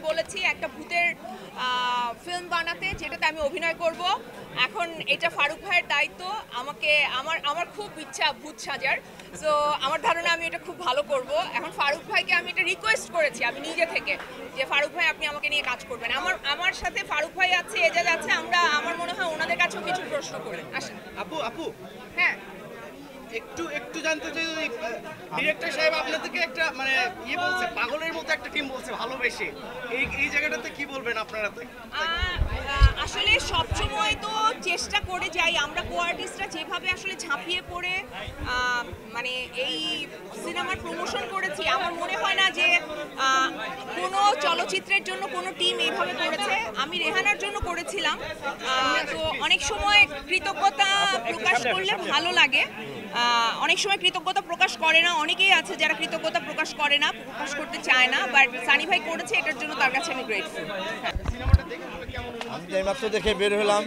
বলেছি একটা ভূতের ফিল্ম বানাতে, যেটাতে আমি অভিনয় করব। এখন এটা ফারুক ভাইয়ের দায়িত্ব। আমার খুব ইচ্ছা ভূত সাজার, সো আমার ধারণা আমি এটা খুব ভালো করব। এখন ফারুক ভাইকে আমি এটা রিকোয়েস্ট করেছি আমি নিজে থেকে, যে ফারুক ভাই আপনি আমাকে নিয়ে কাজ করবেন। আমার সাথে ফারুক ভাই আছে, এজাজ আছে, আমার মনে হয় ওনাদের কাছেও কিছু প্রশ্ন করে আসেন। আপু হ্যাঁ, একটু জানতে চাই, ডিরেক্টর সাহেব আপনাদেরকে একটা মানে বলছে পাগলের মতো একটা টিম বলছে ভালোবেসে, এই জায়গাটাতে কি বলবেন আপনারা? আসলে সবসময় তো চেষ্টা করে যাই আমরা কো-আর্টিস্টরা, যেভাবে আসলে ঝাঁপিয়ে পড়ে মানে এই সিনেমার প্রমোশন করেছি, আমার মনে হয় না যে কোনো চলচ্চিত্রের জন্য কোনো টিম এইভাবে করেছে। আমি রেহানার জন্য করেছিলাম, তো অনেক সময় কৃতজ্ঞতা প্রকাশ করলে ভালো লাগে। অনেক সময় কৃতজ্ঞতা প্রকাশ করে না, অনেকেই আছে যারা কৃতজ্ঞতা প্রকাশ করে না, প্রকাশ করতে চায় না, বাট সানি ভাই করেছে, এটার জন্য তার কাছে আমি গ্রেটফুল। আমি এইমাত্র দেখে বের হলাম,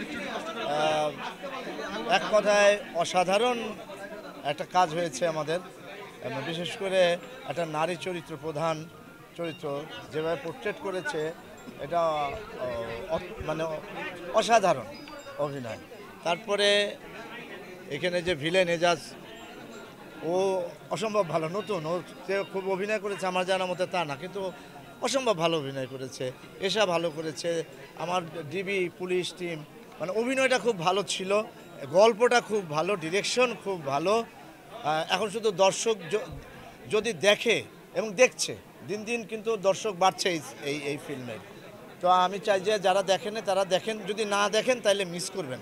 এক কথায় অসাধারণ একটা কাজ হয়েছে আমাদের। বিশেষ করে একটা নারী চরিত্র, প্রধান চরিত্র যেভাবে পোর্ট্রেট করেছে, এটা মানে অসাধারণ অভিনয়। তারপরে এখানে যে ভিলেন এজাজ, ও অসম্ভব ভালো, নতুন, ও যে খুব অভিনয় করেছে আমার জানার মতে তা না, কিন্তু অসম্ভব ভালো অভিনয় করেছে। এসা ভালো করেছে, আমার ডিবি পুলিশ টিম, মানে অভিনয়টা খুব ভালো ছিল, গল্পটা খুব ভালো, ডিরেকশন খুব ভালো। এখন শুধু দর্শক যদি দেখে এবং দেখছে, দিন দিন কিন্তু দর্শক বাড়ছে এই ফিল্মের। তো আমি চাই যে যারা দেখেন তারা দেখেন, যদি না দেখেন তাহলে মিস করবেন,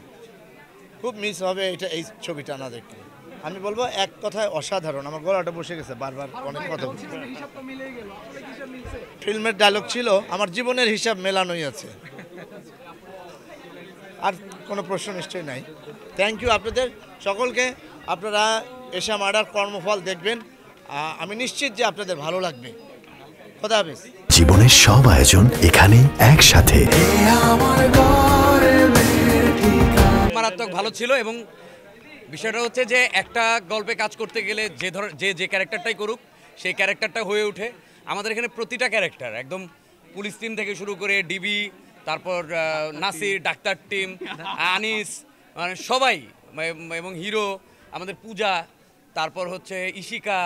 খুব মিস হবে এই ছবিটা না দেখলে। আমি বলবো এক কথায় অসাধারণ। আমার গলাটা বসে গেছে বারবার অনেক কথা। ফিল্মের ডায়লগ ছিল, আমার জীবনের হিসাব মেলানোই আছে, আর কোনো প্রশ্ন নিশ্চয়ই নাই। থ্যাংক ইউ আপনাদের সকলকে। আপনারা এশা মার্ডার কর্মফল দেখবেন, আমি নিশ্চিত যে আপনাদের ভালো লাগবে। খোদা হাফেজ। জীবনের সব আয়োজন এখানে একসাথে। মারাত্মক ভালো ছিল, এবং বিষয়টা হচ্ছে যে একটা গল্পে কাজ করতে গেলে যে ক্যারেক্টারটাই করুক, সেই ক্যারেক্টারটা হয়ে ওঠে। আমাদের এখানে প্রতিটা ক্যারেক্টার, একদম পুলিশ টিম থেকে শুরু করে ডিবি, তারপর নাসির, ডাক্তার টিম, আনিস, মানে সবাই, এবং হিরো আমাদের পূজা, তারপর হচ্ছে ইশিকা,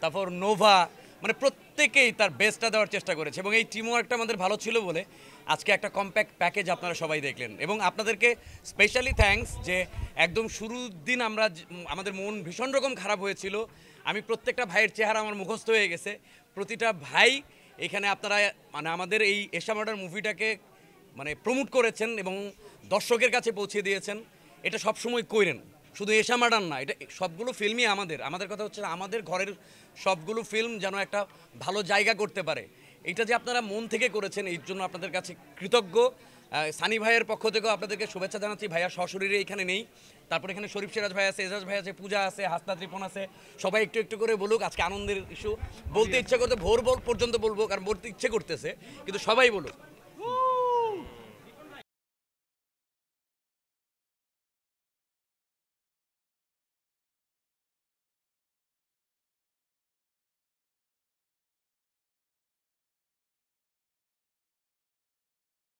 তারপর নোভা, মানে প্রত্যেকেই তার বেস্টটা দেওয়ার চেষ্টা করেছে। এবং এই টিম ওয়ার্কটা আমাদের ভালো ছিল বলে আজকে একটা কম্প্যাক্ট প্যাকেজ আপনারা সবাই দেখলেন। এবং আপনাদেরকে স্পেশালি থ্যাঙ্কস, যে একদম শুরুর দিন আমাদের মন ভীষণ রকম খারাপ হয়েছিল। আমি প্রত্যেকটা ভাইয়ের চেহারা আমার মুখস্থ হয়ে গেছে, প্রতিটা ভাই এখানে আপনারা মানে আমাদের এই এশা মার্ডার মুভিটাকে মানে প্রমোট করেছেন এবং দর্শকের কাছে পৌঁছে দিয়েছেন। এটা সবসময় কইরেন, শুধু এশা মার্ডার না, এটা সবগুলো ফিল্মই আমাদের কথা হচ্ছে আমাদের ঘরের সবগুলো ফিল্ম যেন একটা ভালো জায়গা করতে পারে। এটা যে আপনারা মন থেকে করেছেন, এই জন্য আপনাদের কাছে কৃতজ্ঞ। সানি ভাইয়ের পক্ষ থেকেও আপনাদেরকে শুভেচ্ছা জানাচ্ছি। ভাইয়া সশরীরে এখানে নেই, তারপর এখানে শরীফ সিরাজ ভাই আছে, এজাজ ভাই আছে, পূজা আছে, হাসনা ত্রিপন আছে, সবাই একটু একটু করে বলুক। আজকে আনন্দের ইস্যু, বলতে ইচ্ছে করতে ভোর পর্যন্ত বলবো, কারণ বলতে ইচ্ছে করতেছে, কিন্তু সবাই বলুক।